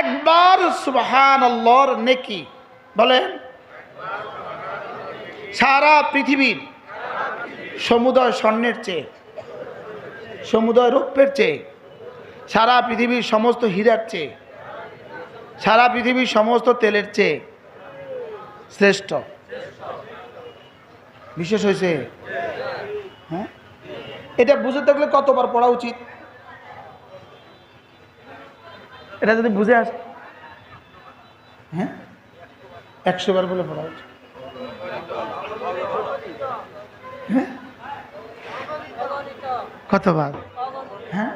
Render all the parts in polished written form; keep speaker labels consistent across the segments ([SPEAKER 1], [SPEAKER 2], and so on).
[SPEAKER 1] একবার সুবহানাল্লাহর নেকি বলেন সারা পৃথিবীর সমুদয় স্বর্ণের চেয়ে, সমুদয় রৌপ্যের চেয়ে, সারা পৃথিবীর সমস্ত হীরার চেয়ে, সারা পৃথিবীর সমস্ত তেলের চেয়ে শ্রেষ্ঠ। বিশেষ হয়েছে। হ্যাঁ, এটা বুঝে থাকলে কতবার পড়া উচিত? এটা যদি বুঝে আসে, হ্যাঁ, 100 বার বলে পড়া উচিত। হ্যাঁ, কতবার? হ্যাঁ,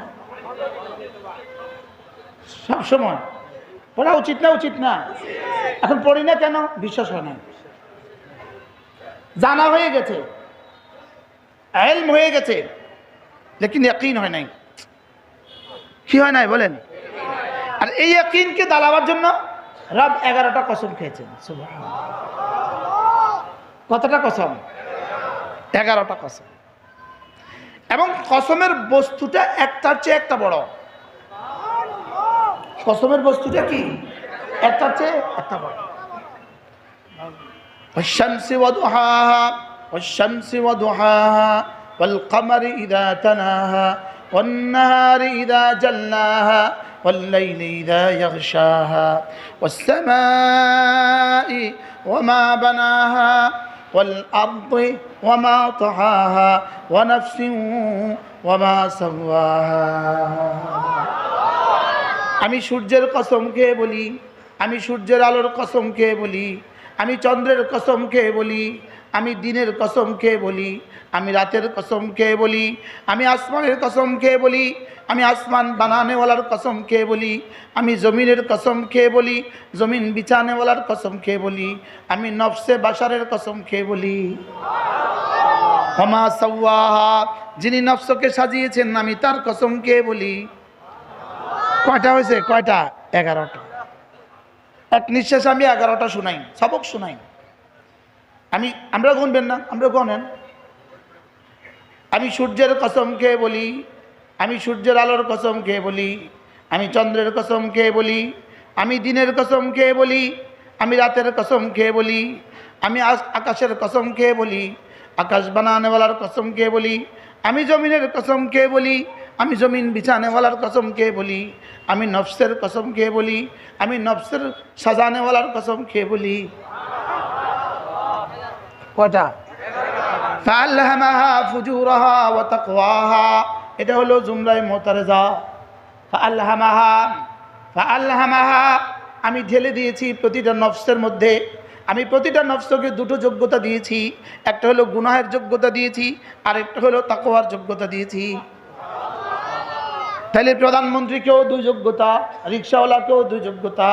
[SPEAKER 1] সবসময় পড়া উচিত না? উচিত না? এখন পড়ি না কেন? বিশ্বাস হয় না, জানা হয়ে গেছে, ইলম হয়ে গেছে, লেকিন ইয়াকিন হয় নাই। কি হয় নাই বলেন? আর এই ইয়াকিনকে দালাবার জন্য রব 11টা কসম খেয়েছেন। সুবহানাল্লাহ। কতটা কসম? 11টা কসম। এবং কসমের বস্তুটা একটার চেয়ে একটা বড়। কসমের বস্তুটা কি? একটার চেয়ে একটা বড়। والشمس وضحاها والشمس وضحاها والقمر إذا تلاها والنهار إذا جلاها والليل إذا يغشاها والسماء وما بناها والأرض وما طحاها ونفس وما سواها। আমি সূর্যের কসম খেয়ে বলি, আমি সূর্যের আলোর কসম খেয়ে বলি, আমি চন্দ্রের কসম খেয়ে বলি, আমি দিনের কসম খেয়ে বলি, আমি রাতের কসম খেয়ে বলি, আমি আসমানের কসম খেয়ে বলি, আমি আসমান বানানেওয়ালার কসম খেয়ে বলি, আমি জমিনের কসম খেয়ে বলি, জমিন বিছানেওয়ালার কসম খেয়ে বলি, আমি নফসে বাশারের কসম খেয়ে বলি। ওমা সাওয়াহা, যিনি নফসকে সাজিয়েছেন আমি তার কসম খেয়ে বলি। কয়টা হয়েছে? কয়টা? 11টা। এক নিঃশ্বাসে আমি 11টা শুনাই, সবক শুনাই। আমরা গুনবেন না? আমরা গুনেন। আমি সূর্যের কসম খেয়ে বলি, আমি সূর্যের আলোর কসম খেয়ে বলি, আমি চন্দ্রের কসম খেয়ে বলি, আমি দিনের কসম খেয়ে বলি, আমি রাতের কসম খেয়ে বলি, আমি আকাশের কসম খেয়ে বলি, আকাশ বানানেওয়ালার কসম খেয়ে বলি, আমি জমিনের কসম খেয়ে বলি, আমি জমিন বিছানেওয়ালার কসম খেয়ে বলি, আমি নফসের কসম খেয়ে বলি, আমি নফসের সাজানেওয়ালার কসম খেয়ে বলি। কয়টা? ফাআলহামাহা ফুজুরাহা ওয়া তাকওয়াহা, এটা হলো জুমলায়ে মুতারাজা। ফাআলহামাহা, ফাআলহামাহা, আমি ঢেলে দিয়েছি প্রতিটা নফসের মধ্যে, আমি প্রতিটা নফসকে দুটো যোগ্যতা দিয়েছি। একটা হলো গুনাহের যোগ্যতা দিয়েছি, আর একটা হলো তাকওয়ার যোগ্যতা দিয়েছি। তাহলে প্রধানমন্ত্রীকেও 2 যোগ্যতা, রিক্সাওয়ালাকেও 2 যোগ্যতা।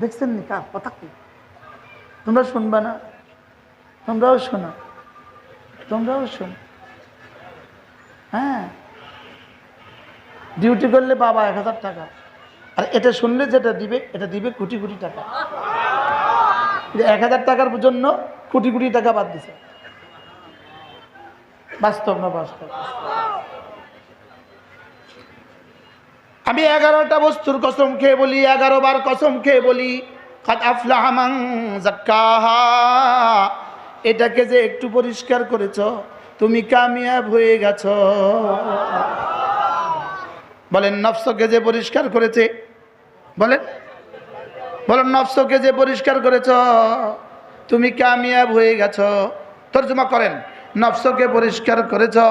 [SPEAKER 1] দেখছেন নি কার কথা? কি তোমরা শুনবা না? তোমরাও শোনো, তোমরাও শোনো। হ্যাঁ, ডিউটি করলে বাবা 1000 টাকা, আর এটা শুনলে যেটা দিবে, এটা দিবে কোটি কোটি টাকা। 1000 টাকার জন্য কোটি কোটি টাকা বাদ দিছে। বাস্তব না বাস্তব? আমি 11টা বস্তুর কসম খেয়ে বলি, 11 বার কসম খেয়ে বলি, কাদ আফলাহা মান যাক্কাহা, এটাকে যে একটু পরিষ্কার করেছো তুমি কামিয়াব হয়ে গেছো। বলেন, নফসকে যে পরিষ্কার করেছে, বলেন বলেন, নফসকে যে পরিষ্কার করেছো তুমি কামিয়াব হয়ে গেছো। তর্জমা করেন, নফসকে পরিষ্কার করেছো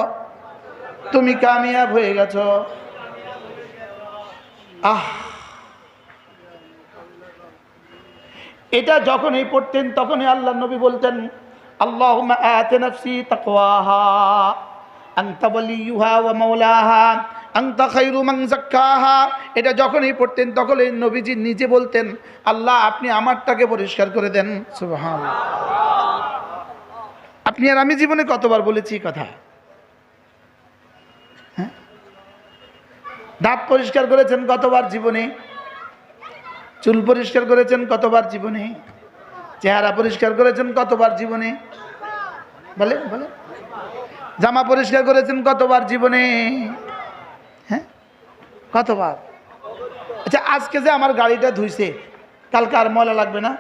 [SPEAKER 1] তুমি কামিয়াব হয়ে গেছো। এটা যখনই পড়তেন তখনই আল্লাহ নবী বলতেন, আল্লাহুম্মা আতি নাফসি তাকওয়াহা আনতা ওয়ালিয়ুহা ওয়া মাওলাহা আনতা খায়রু মান যাক্কাহা। এটা যখনই পড়তেন তখনই নবীজি নিজে বলতেন, আল্লাহ আপনি আমারটাকে পরিষ্কার করে দেন। সুবহানাল্লাহ। আপনি আর আমি জীবনে কতবার বলেছি কথা? হ্যাঁ, দাঁত পরিষ্কার করেছেন কতবার জীবনে? চুল পরিষ্কার করেছেন কতবার জীবনে? চেহারা পরিষ্কার করেছেন কতবার জীবনে? বলেন বলেন। জামা পরিষ্কার করেছেন কতবার জীবনে? হ্যাঁ, কতবার? আচ্ছা আজকে যে আমার গাড়িটা ধুইছে কালকে আর ময়লা লাগবে না?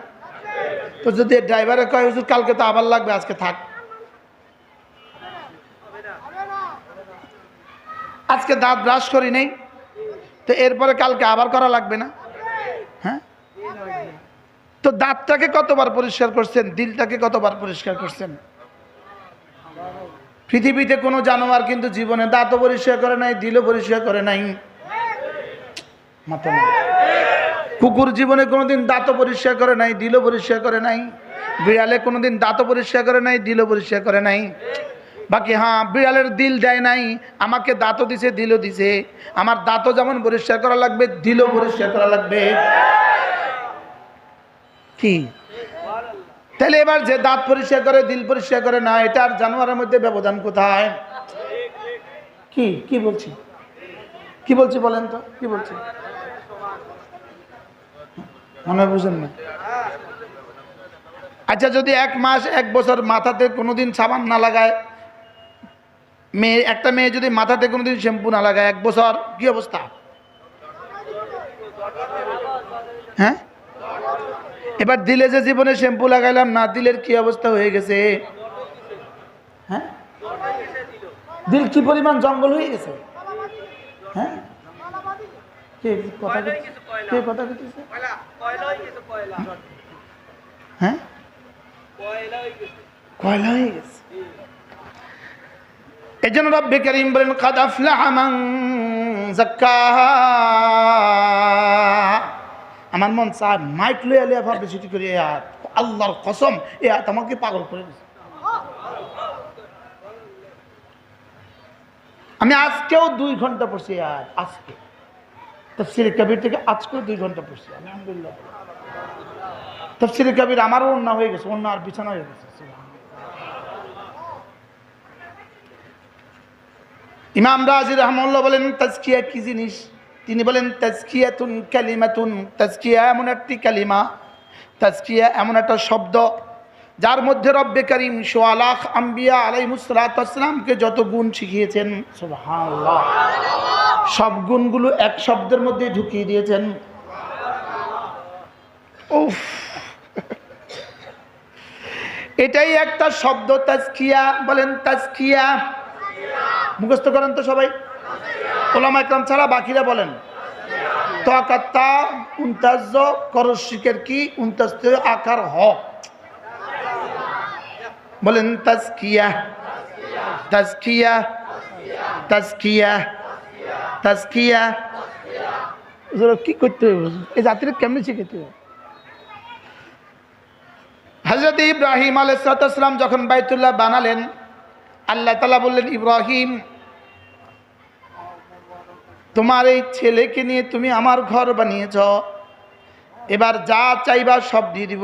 [SPEAKER 1] তো যদি ড্রাইভারে কয় হুজুর কালকে তো আবার লাগবে, আজকে থাক, আজকে দাঁত ব্রাশ করি নেই তো এরপরে কালকে আবার করা লাগবে না? হ্যাঁ, তো দাঁতটাকে কতবার পরিষ্কার করছেন, দিলটাকে কতবার পরিষ্কার করছেন? পৃথিবীতে কোনো জানোয়ার কিন্তু জীবনে দাঁতও পরিষ্কার করে নাই, দিলও পরিষ্কার করে নাই। মাথা না। কুকুর জীবনে কোনোদিন দাঁতও পরিষ্কার করে নাই, দিলও পরিষ্কার করে নাই। বিড়ালে কোনোদিন দাঁতও পরিষ্কার করে নাই, দিলও পরিষ্কার করে নাই। বাকি হ্যাঁ, বিড়ালের দিল দেয় নাই, আমাকে দাঁতও দিছে, দিলও দিছে। আমার দাঁতও যেমন পরিষ্কার করা লাগবে, দিলও পরিষ্কার করা লাগবে। কি তাহলে এবার যে দাঁত পরিষ্কার করে দিল পরিষ্কার করে না, এটা আর জানোয়ারের মধ্যে ব্যবধান কোথায়? কি কি বলছি, কি বলছি বলেন তো, কি বলছি? মনে বুঝেন না? আচ্ছা যদি 1 মাস 1 বছর মাথাতে কোনোদিন সাবান না লাগায়, একটা মেয়ে যদি মাথাতে কোনোদিন শ্যাম্পু না লাগায় 1 বছর, কি অবস্থা? হ্যাঁ, এবার দিলে যে জীবনে শ্যাম্পু লাগাইলাম না, দিলের কি অবস্থা হয়ে গেছে? হ্যাঁ, দিল কি পরিমাণ জঙ্গল হয়ে গেছে। হ্যাঁ, কে কথা কে কথা বলতেছে? হ্যাঁ, কয়লা হয়ে গেছে। এই জন্য রব্বে কারীম বলেন কাদ আফলাহা মান যাক্কাহা। আমার মন চায় মাইক লইয়া লইয়া পাবলিসিটি করি, আল্লাহর কসম এ আয়াত আমাকে পাগল করে দিয়েছে। আমি আজকেও 2 ঘন্টা পড়ছি, আর আজকে তাফসীরে কবির থেকে আজকেও 2 ঘন্টা পড়ছি, আলহামদুলিল্লাহ। তাফসীরে কবির আমারও অন্য হয়ে গেছে, অন্য আর বিছানা হয়ে গেছে। ইমাম রাজি রাহমাতুল্লাহ বলেন তাজকিয়া কি জিনিস? তিনি বলেন তাজকিয়াতুন কালিমাতুন, তাজকিয়া এমন একটি কালিমা, তাজকিয়া এমন একটা শব্দ যার মধ্যে রব্বে কারীম ১৬ লাখ আম্বিয়া আলাইহিস সালাতু ওয়াস সালামকে যত গুণ শিখিয়েছেন, সুবহানাল্লাহ, সব গুণগুলো এক শব্দের মধ্যে ঢুকিয়ে দিয়েছেন। উফ, এটাই একটা শব্দ তাজকিয়া। বলেন তাজকিয়া, মুখস্থ করেন তো সবাই, ওলামা ইকরাম ছাড়া বাকিরা বলেন। তাকাত্তা উনতাজ করশিকের কি উনতাজ আকার হ, বলেন তাজকিয়া তাজকিয়া তাজকিয়া তাজকিয়া। কি করতে হবে এই জাতির, কেমনি শিখতে হবে? হযরত ইব্রাহিম আলাইহিস সালাম যখন বাইতুল্লাহ বানালেন, আল্লাহ তাআলা বললেন ইব্রাহিম তোমার এই ছেলেকে নিয়ে তুমি আমার ঘর বানিয়েছ, এবার যা চাইবা সব দিয়ে দিব।